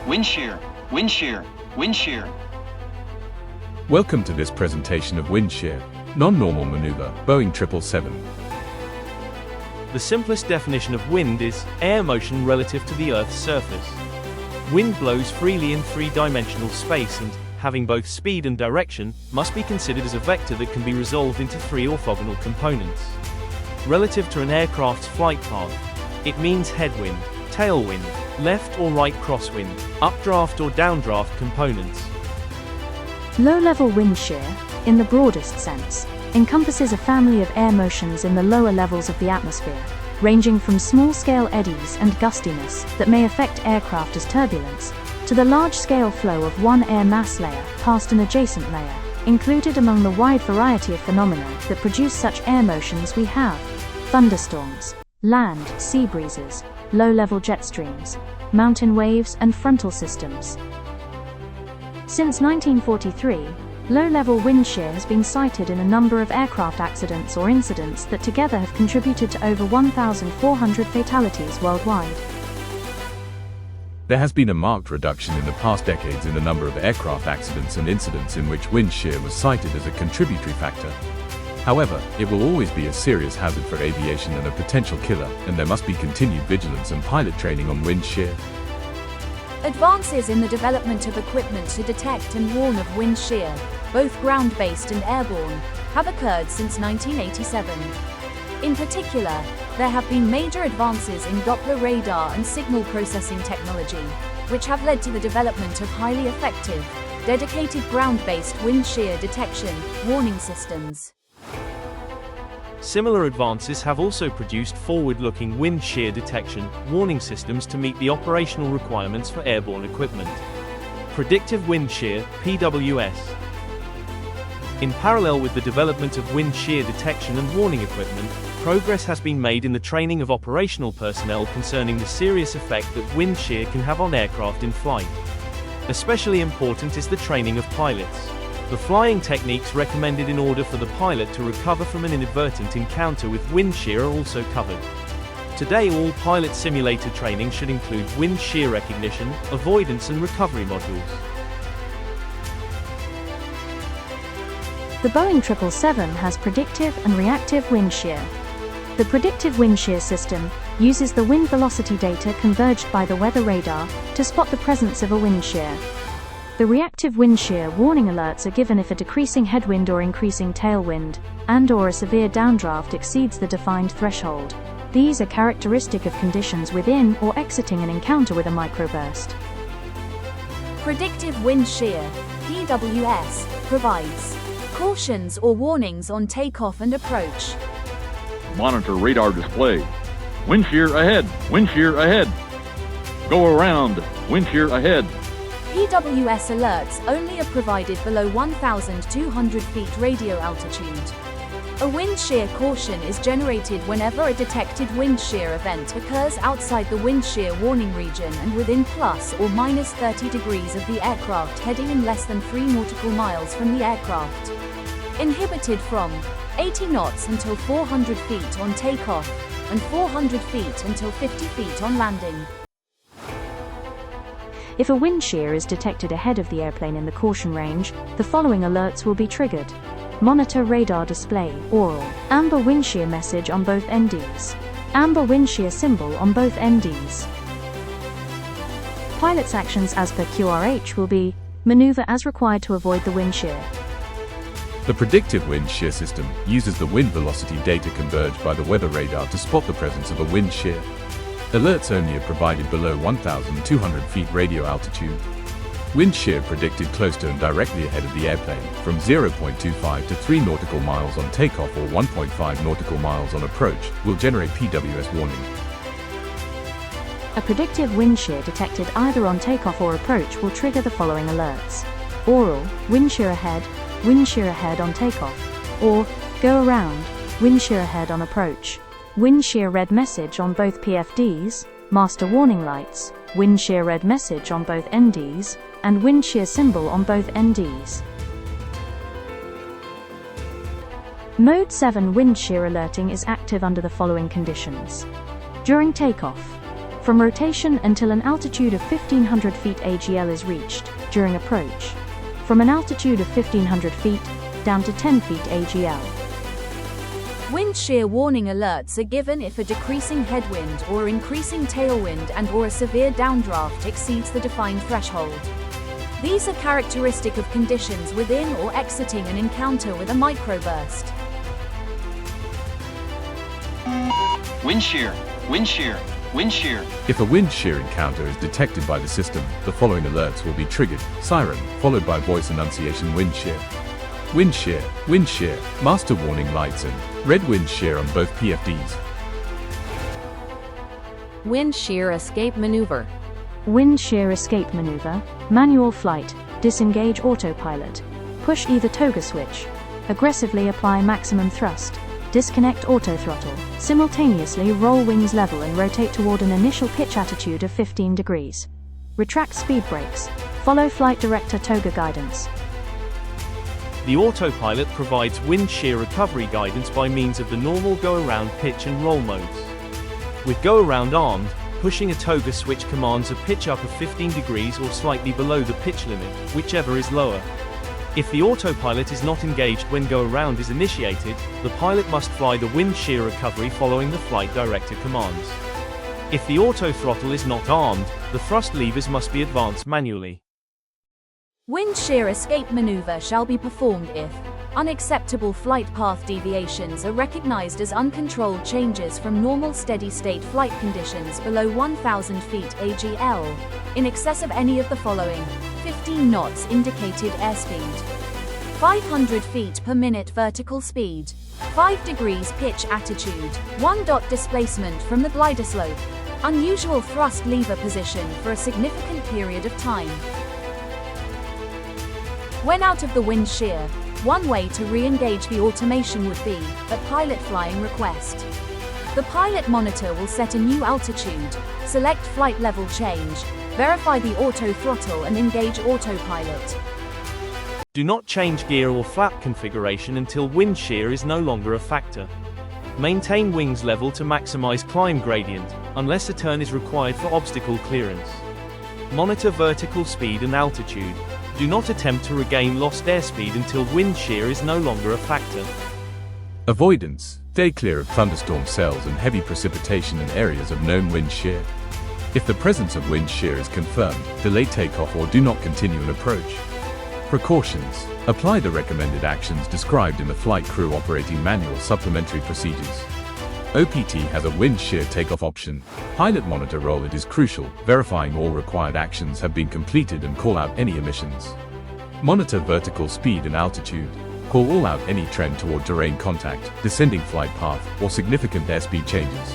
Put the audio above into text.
Windshear, Windshear, Windshear. Welcome to this presentation of Windshear, non-normal maneuver, Boeing 777. The simplest definition of wind is air motion relative to the Earth's surface. Wind blows freely in three-dimensional space and, having both speed and direction, must be considered as a vector that can be resolved into three orthogonal components. Relative to an aircraft's flight path, it means headwind, tailwind, left or right crosswind, updraft or downdraft components. Low-level wind shear, in the broadest sense, encompasses a family of air motions in the lower levels of the atmosphere, ranging from small-scale eddies and gustiness that may affect aircraft as turbulence, to the large-scale flow of one air mass layer past an adjacent layer. Included among the wide variety of phenomena that produce such air motions we have thunderstorms, land, sea breezes, low-level jet streams, mountain waves and frontal systems. Since 1943, low-level wind shear has been cited in a number of aircraft accidents or incidents that together have contributed to over 1,400 fatalities worldwide. There has been a marked reduction in the past decades in the number of aircraft accidents and incidents in which wind shear was cited as a contributory factor. However, it will always be a serious hazard for aviation and a potential killer, and there must be continued vigilance and pilot training on wind shear. Advances in the development of equipment to detect and warn of wind shear, both ground-based and airborne, have occurred since 1987. In particular, there have been major advances in Doppler radar and signal processing technology, which have led to the development of highly effective, dedicated ground-based wind shear detection, warning systems. Similar advances have also produced forward-looking wind shear detection, warning systems to meet the operational requirements for airborne equipment. Predictive wind shear, PWS. In parallel with the development of wind shear detection and warning equipment, progress has been made in the training of operational personnel concerning the serious effect that wind shear can have on aircraft in flight. Especially important is the training of pilots. The flying techniques recommended in order for the pilot to recover from an inadvertent encounter with wind shear are also covered. Today all pilot simulator training should include wind shear recognition, avoidance and recovery modules. The Boeing 777 has predictive and reactive wind shear. The predictive wind shear system uses the wind velocity data converged by the weather radar to spot the presence of a wind shear. The reactive wind shear warning alerts are given if a decreasing headwind or increasing tailwind and/or a severe downdraft exceeds the defined threshold. These are characteristic of conditions within or exiting an encounter with a microburst. Predictive wind shear, PWS, provides cautions or warnings on takeoff and approach. Monitor radar display. Wind shear ahead, wind shear ahead. Go around, wind shear ahead. PWS alerts only are provided below 1,200 feet radio altitude. A wind shear caution is generated whenever a detected wind shear event occurs outside the wind shear warning region and within plus or minus 30 degrees of the aircraft heading in less than 3 nautical miles from the aircraft. Inhibited from 80 knots until 400 feet on takeoff and 400 feet until 50 feet on landing. If a wind shear is detected ahead of the airplane in the caution range, the following alerts will be triggered. Monitor radar display, oral, amber wind shear message on both NDs. Amber wind shear symbol on both NDs. Pilot's actions as per QRH will be, maneuver as required to avoid the wind shear. The predictive wind shear system uses the wind velocity data converged by the weather radar to spot the presence of a wind shear. Alerts only are provided below 1,200 feet radio altitude. Wind shear predicted close to and directly ahead of the airplane, from 0.25 to 3 nautical miles on takeoff or 1.5 nautical miles on approach, will generate PWS warning. A predictive wind shear detected either on takeoff or approach will trigger the following alerts. Oral, wind shear ahead on takeoff, or go around, wind shear ahead on approach. Wind shear red message on both PFDs, master warning lights, wind shear red message on both NDs, and wind shear symbol on both NDs. Mode 7 wind shear alerting is active under the following conditions. During takeoff, from rotation until an altitude of 1500 feet AGL is reached, during approach. From an altitude of 1500 feet, down to 10 feet AGL. Wind shear warning alerts are given if a decreasing headwind or increasing tailwind and/or a severe downdraft exceeds the defined threshold. These are characteristic of conditions within or exiting an encounter with a microburst. Wind shear, wind shear, wind shear. If a wind shear encounter is detected by the system, the following alerts will be triggered: siren, followed by voice annunciation wind shear. Wind shear, master warning lights and red wind shear on both PFDs. Wind shear escape maneuver. Wind shear escape maneuver, manual flight, disengage autopilot, push either toga switch, aggressively apply maximum thrust, disconnect auto throttle, simultaneously roll wings level and rotate toward an initial pitch attitude of 15 degrees. Retract speed brakes, follow flight director toga guidance. The autopilot provides wind shear recovery guidance by means of the normal go-around pitch and roll modes. With go-around armed, pushing a toga switch commands a pitch up of 15 degrees or slightly below the pitch limit, whichever is lower. If the autopilot is not engaged when go-around is initiated, the pilot must fly the wind shear recovery following the flight director commands. If the auto throttle is not armed, the thrust levers must be advanced manually. Wind shear escape maneuver shall be performed if unacceptable flight path deviations are recognized as uncontrolled changes from normal steady-state flight conditions below 1,000 feet AGL, in excess of any of the following: 15 knots indicated airspeed, 500 feet per minute vertical speed, 5 degrees pitch attitude, 1 dot displacement from the glider slope, unusual thrust lever position for a significant period of time. When out of the wind shear, one way to re-engage the automation would be a pilot flying request. The pilot monitor will set a new altitude, select flight level change, verify the auto throttle and engage autopilot. Do not change gear or flap configuration until wind shear is no longer a factor. Maintain wings level to maximize climb gradient, unless a turn is required for obstacle clearance. Monitor vertical speed and altitude. Do not attempt to regain lost airspeed until wind shear is no longer a factor. Avoidance. Stay clear of thunderstorm cells and heavy precipitation in areas of known wind shear. If the presence of wind shear is confirmed, delay takeoff or do not continue an approach. Precautions. Apply the recommended actions described in the Flight Crew Operating Manual Supplementary Procedures. OPT has a wind shear takeoff option. Pilot monitor roll it is crucial, verifying all required actions have been completed and call out any emissions. Monitor vertical speed and altitude. Call all out any trend toward terrain contact, descending flight path, or significant airspeed changes.